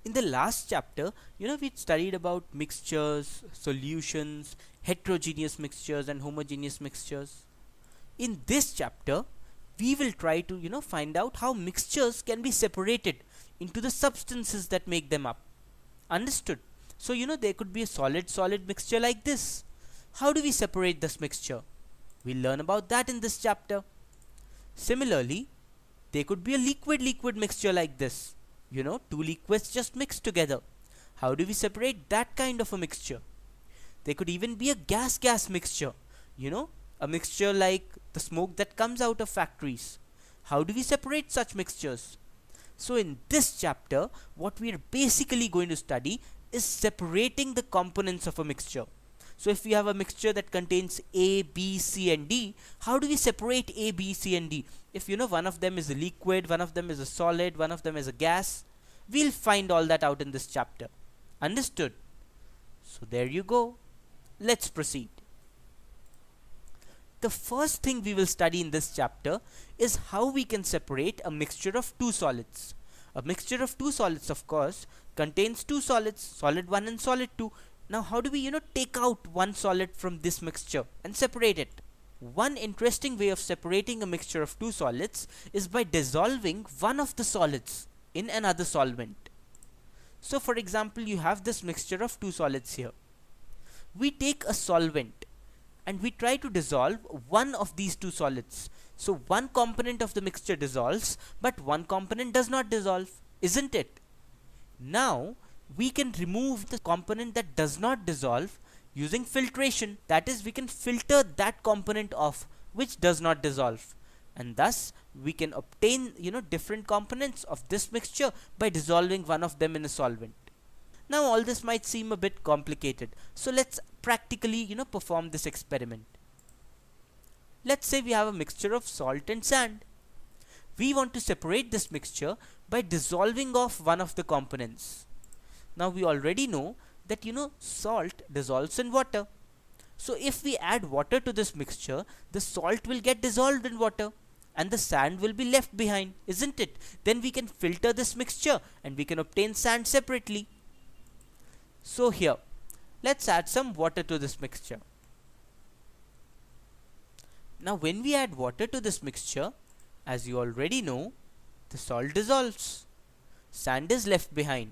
In the last chapter, we studied about mixtures, solutions, heterogeneous mixtures and homogeneous mixtures. In this chapter, we will try to, find out how mixtures can be separated into the substances that make them up. Understood? So, there could be a solid-solid mixture like this. How do we separate this mixture? We'll learn about that in this chapter. Similarly, there could be a liquid-liquid mixture like this. Two liquids just mixed together. How do we separate that kind of a mixture? There could even be a gas-gas mixture. A mixture like the smoke that comes out of factories. How do we separate such mixtures? So in this chapter, what we are basically going to study is separating the components of a mixture. So if we have a mixture that contains A, B, C and D, how do we separate A, B, C and D? If one of them is a liquid, one of them is a solid, one of them is a gas, we'll find all that out in this chapter. Understood? So there you go. Let's proceed. The first thing we will study in this chapter is how we can separate a mixture of two solids. A mixture of two solids, of course, contains two solids, solid 1 and solid 2. Now how do we, take out one solid from this mixture and separate it? One interesting way of separating a mixture of two solids is by dissolving one of the solids in another solvent. So for example, you have this mixture of two solids here. We take a solvent and we try to dissolve one of these two solids. So one component of the mixture dissolves, but one component does not dissolve, isn't it? Now we can remove the component that does not dissolve using filtration. That is, we can filter that component off which does not dissolve, and thus we can obtain different components of this mixture by dissolving one of them in a solvent. Now all this might seem a bit complicated, so let's practically perform this experiment. Let's say we have a mixture of salt and sand. We want to separate this mixture by dissolving off one of the components. Now we already know that salt dissolves in water. So if we add water to this mixture, the salt will get dissolved in water and the sand will be left behind, isn't it? Then we can filter this mixture and we can obtain sand separately. So here, let's add some water to this mixture. Now when we add water to this mixture, as you already know, the salt dissolves. Sand is left behind.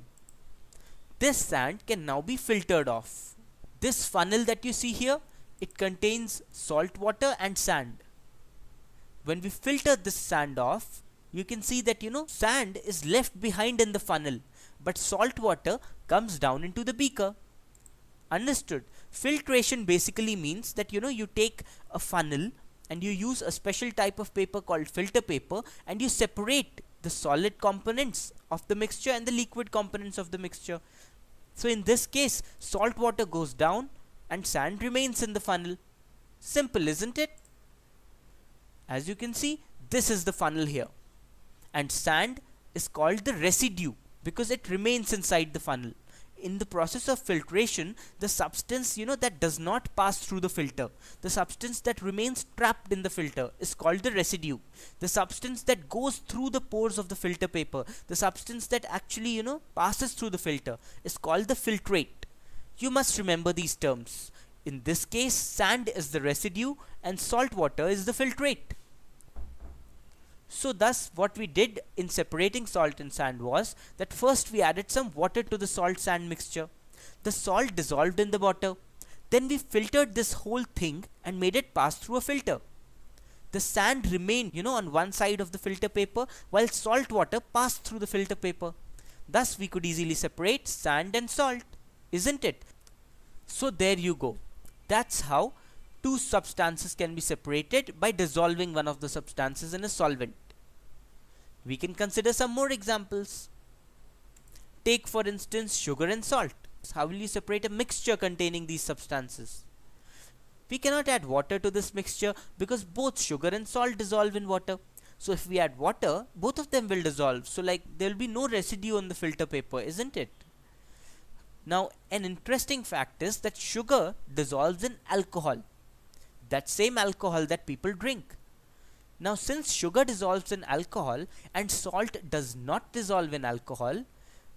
This sand can now be filtered off. This funnel that you see here, it contains salt water and sand. When we filter this sand off, you can see that sand is left behind in the funnel, but salt water comes down into the beaker. Understood? Filtration basically means that you take a funnel and you use a special type of paper called filter paper and you separate the solid components of the mixture and the liquid components of the mixture. So in this case, salt water goes down and sand remains in the funnel. Simple, isn't it? As you can see, this is the funnel here, and sand is called the residue because it remains inside the funnel. In the process of filtration, the substance that does not pass through the filter, the substance that remains trapped in the filter, is called the residue. The substance that goes through the pores of the filter paper, the substance that actually passes through the filter, is called the filtrate. You must remember these terms. In this case, sand is the residue and salt water is the filtrate. So thus what we did in separating salt and sand was that first we added some water to the salt sand mixture. The salt dissolved in the water. Then we filtered this whole thing and made it pass through a filter. The sand remained on one side of the filter paper while salt water passed through the filter paper. Thus we could easily separate sand and salt, isn't it? So there you go. That's how two substances can be separated by dissolving one of the substances in a solvent. We can consider some more examples. Take for instance sugar and salt. How will you separate a mixture containing these substances? We cannot add water to this mixture because both sugar and salt dissolve in water. So if we add water, both of them will dissolve. So there will be no residue on the filter paper, isn't it? Now an interesting fact is that sugar dissolves in alcohol. That same alcohol that people drink. Now since sugar dissolves in alcohol and salt does not dissolve in alcohol,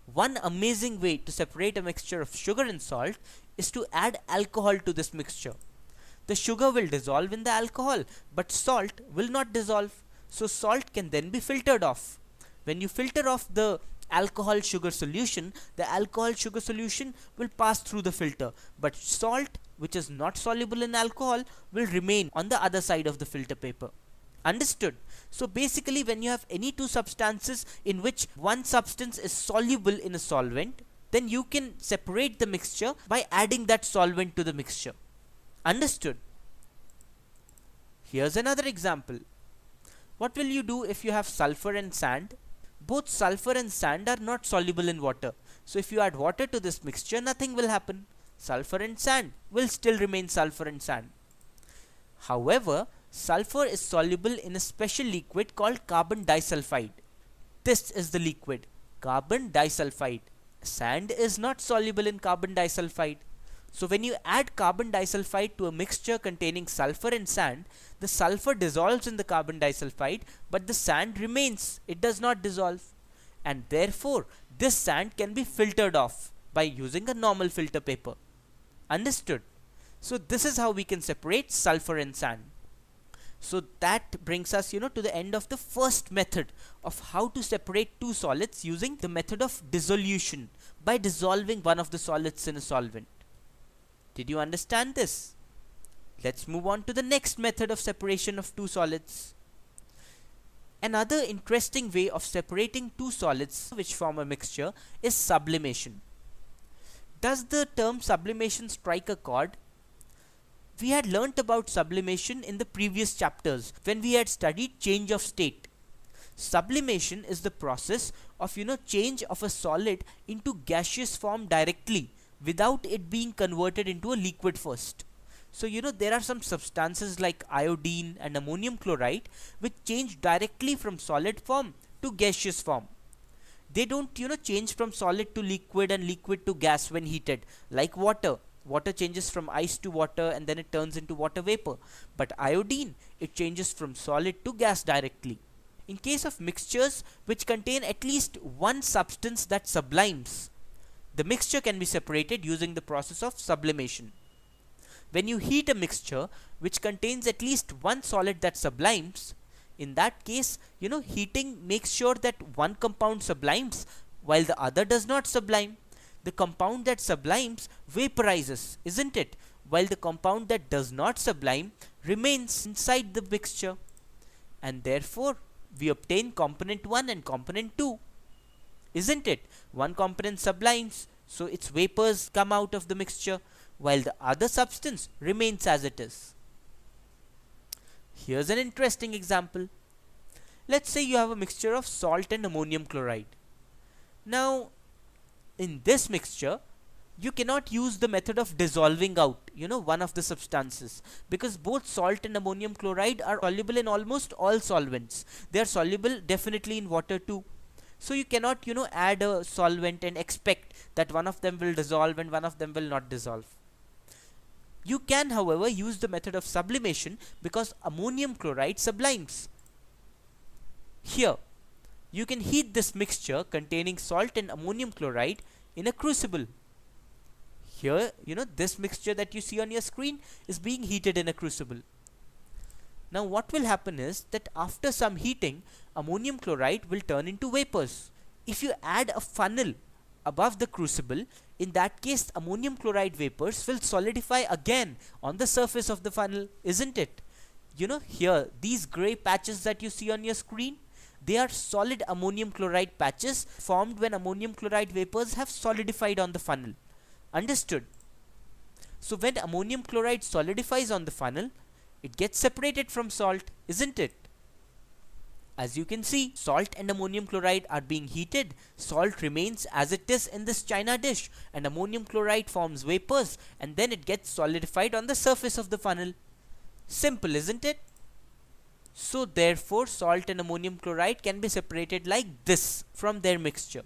One amazing way to separate a mixture of sugar and salt is to add alcohol to this mixture. The sugar will dissolve in the alcohol, but salt will not dissolve. So salt can then be filtered off. When you filter off the alcohol sugar solution, the alcohol sugar solution will pass through the filter, but salt, which is not soluble in alcohol, will remain on the other side of the filter paper. Understood? So basically, when you have any two substances in which one substance is soluble in a solvent, then you can separate the mixture by adding that solvent to the mixture. Understood? Here's another example. What will you do if you have sulfur and sand? Both sulfur and sand are not soluble in water. So if you add water to this mixture, nothing will happen. Sulfur and sand will still remain sulfur and sand. However, sulfur is soluble in a special liquid called carbon disulfide. This is the liquid, carbon disulfide. Sand is not soluble in carbon disulfide. So when you add carbon disulfide to a mixture containing sulfur and sand, the sulfur dissolves in the carbon disulfide, but the sand remains. It does not dissolve. And therefore, this sand can be filtered off by using a normal filter paper. Understood? So this is how we can separate sulfur and sand. So that brings us, to the end of the first method of how to separate two solids using the method of dissolution by dissolving one of the solids in a solvent. Did you understand this? Let's move on to the next method of separation of two solids. Another interesting way of separating two solids which form a mixture is sublimation. Does the term sublimation strike a chord? We had learnt about sublimation in the previous chapters when we had studied change of state. Sublimation is the process of change of a solid into gaseous form directly without it being converted into a liquid first. So there are some substances like iodine and ammonium chloride which change directly from solid form to gaseous form. They don't change from solid to liquid and liquid to gas when heated, like water. Water changes from ice to water and then it turns into water vapor. But iodine, it changes from solid to gas directly. In case of mixtures which contain at least one substance that sublimes, the mixture can be separated using the process of sublimation. When you heat a mixture which contains at least one solid that sublimes, in that case, heating makes sure that one compound sublimes while the other does not sublime. The compound that sublimes vaporizes, isn't it? While the compound that does not sublime remains inside the mixture. And therefore, we obtain component 1 and component 2. Isn't it? One component sublimes, so its vapors come out of the mixture, while the other substance remains as it is. Here's an interesting example. Let's say you have a mixture of salt and ammonium chloride. Now, in this mixture, you cannot use the method of dissolving out, one of the substances, because both salt and ammonium chloride are soluble in almost all solvents. They are soluble definitely in water too. So you cannot, add a solvent and expect that one of them will dissolve and one of them will not dissolve. You can, however, use the method of sublimation because ammonium chloride sublimes. Here, you can heat this mixture containing salt and ammonium chloride in a crucible. Here, this mixture that you see on your screen is being heated in a crucible. Now what will happen is that after some heating, ammonium chloride will turn into vapors. If you add a funnel above the crucible, in that case ammonium chloride vapors will solidify again on the surface of the funnel, isn't it? Here, these grey patches that you see on your screen, they are solid ammonium chloride patches formed when ammonium chloride vapors have solidified on the funnel. Understood? So when ammonium chloride solidifies on the funnel, it gets separated from salt, isn't it? As you can see, salt and ammonium chloride are being heated. Salt remains as it is in this china dish, and ammonium chloride forms vapors, and then it gets solidified on the surface of the funnel. Simple, isn't it? So therefore, salt and ammonium chloride can be separated like this from their mixture.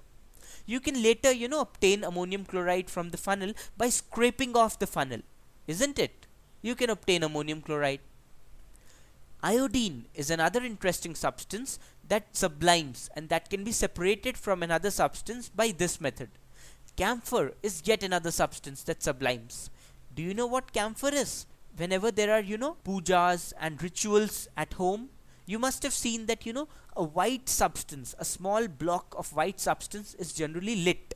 You can later, obtain ammonium chloride from the funnel by scraping off the funnel, isn't it? You can obtain ammonium chloride. Iodine is another interesting substance that sublimes and that can be separated from another substance by this method. Camphor is yet another substance that sublimes. Do you know what camphor is? Whenever there are, pujas and rituals at home, you must have seen that, a white substance, a small block of white substance is generally lit,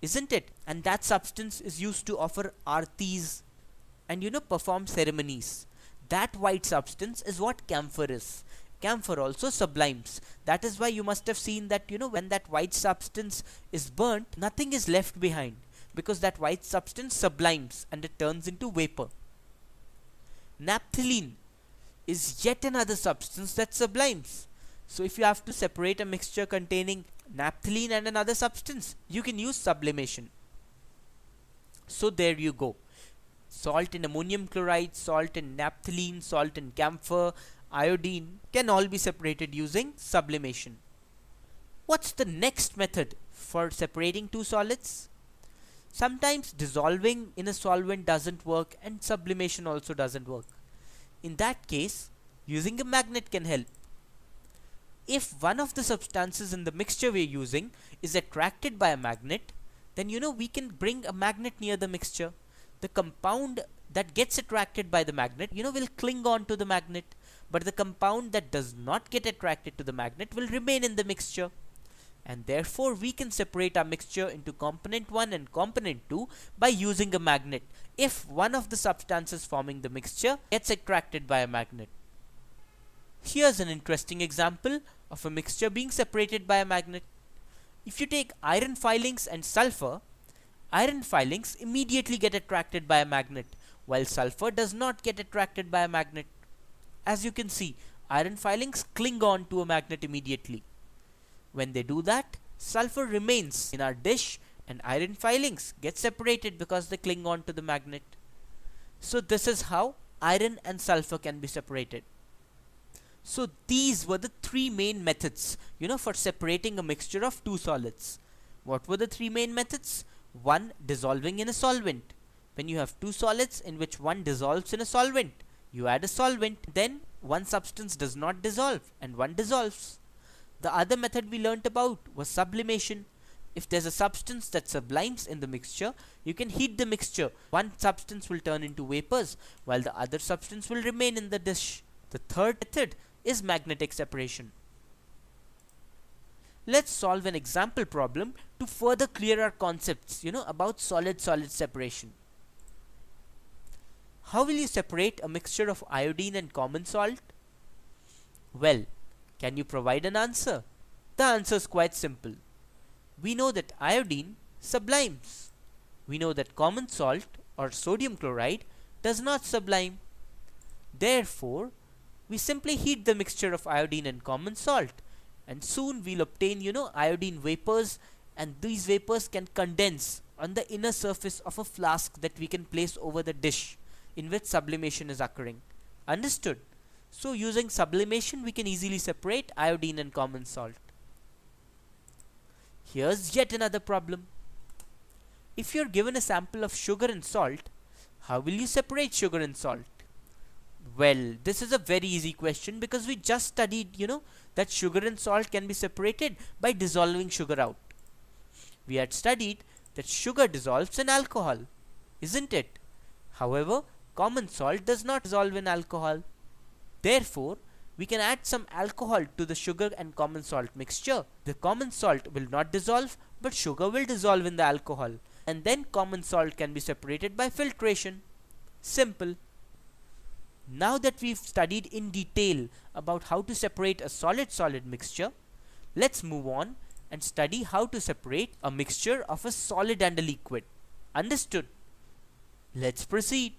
isn't it? And that substance is used to offer artis and, perform ceremonies. That white substance is what camphor is. Camphor also sublimes. That is why you must have seen that, when that white substance is burnt, nothing is left behind because that white substance sublimes and it turns into vapor. Naphthalene is yet another substance that sublimes. So if you have to separate a mixture containing naphthalene and another substance, you can use sublimation. So there you go. Salt in ammonium chloride, salt in naphthalene, salt in camphor, iodine can all be separated using sublimation. What's the next method for separating two solids? Sometimes dissolving in a solvent doesn't work and sublimation also doesn't work. In that case, using a magnet can help. If one of the substances in the mixture we're using is attracted by a magnet, then we can bring a magnet near the mixture. The compound that gets attracted by the magnet, will cling on to the magnet, but the compound that does not get attracted to the magnet will remain in the mixture. And therefore we can separate our mixture into component 1 and component 2 by using a magnet if one of the substances forming the mixture gets attracted by a magnet. Here's an interesting example of a mixture being separated by a magnet. If you take iron filings and sulfur, iron filings immediately get attracted by a magnet, while sulfur does not get attracted by a magnet. As you can see, iron filings cling on to a magnet immediately. When they do that, sulfur remains in our dish and iron filings get separated because they cling on to the magnet. So this is how iron and sulfur can be separated. So these were the three main methods, for separating a mixture of two solids. What were the three main methods? One, dissolving in a solvent. When you have two solids in which one dissolves in a solvent, you add a solvent, then one substance does not dissolve and one dissolves. The other method we learnt about was sublimation. If there's a substance that sublimes in the mixture, you can heat the mixture. One substance will turn into vapors while the other substance will remain in the dish. The third method is magnetic separation. Let's solve an example problem to further clear our concepts, about solid-solid separation. How will you separate a mixture of iodine and common salt? Well, can you provide an answer? The answer is quite simple. We know that iodine sublimes. We know that common salt or sodium chloride does not sublime. Therefore, we simply heat the mixture of iodine and common salt, and soon we'll obtain, iodine vapors, and these vapors can condense on the inner surface of a flask that we can place over the dish in which sublimation is occurring. Understood? So using sublimation we can easily separate iodine and common salt. Here's yet another problem. If you're given a sample of sugar and salt, how will you separate sugar and salt? Well, this is a very easy question because we just studied, that sugar and salt can be separated by dissolving sugar out. We had studied that sugar dissolves in alcohol, isn't it? However, common salt does not dissolve in alcohol. Therefore, we can add some alcohol to the sugar and common salt mixture. The common salt will not dissolve, but sugar will dissolve in the alcohol, and then common salt can be separated by filtration. Simple. Now that we've studied in detail about how to separate a solid-solid mixture, let's move on and study how to separate a mixture of a solid and a liquid. Understood? Let's proceed.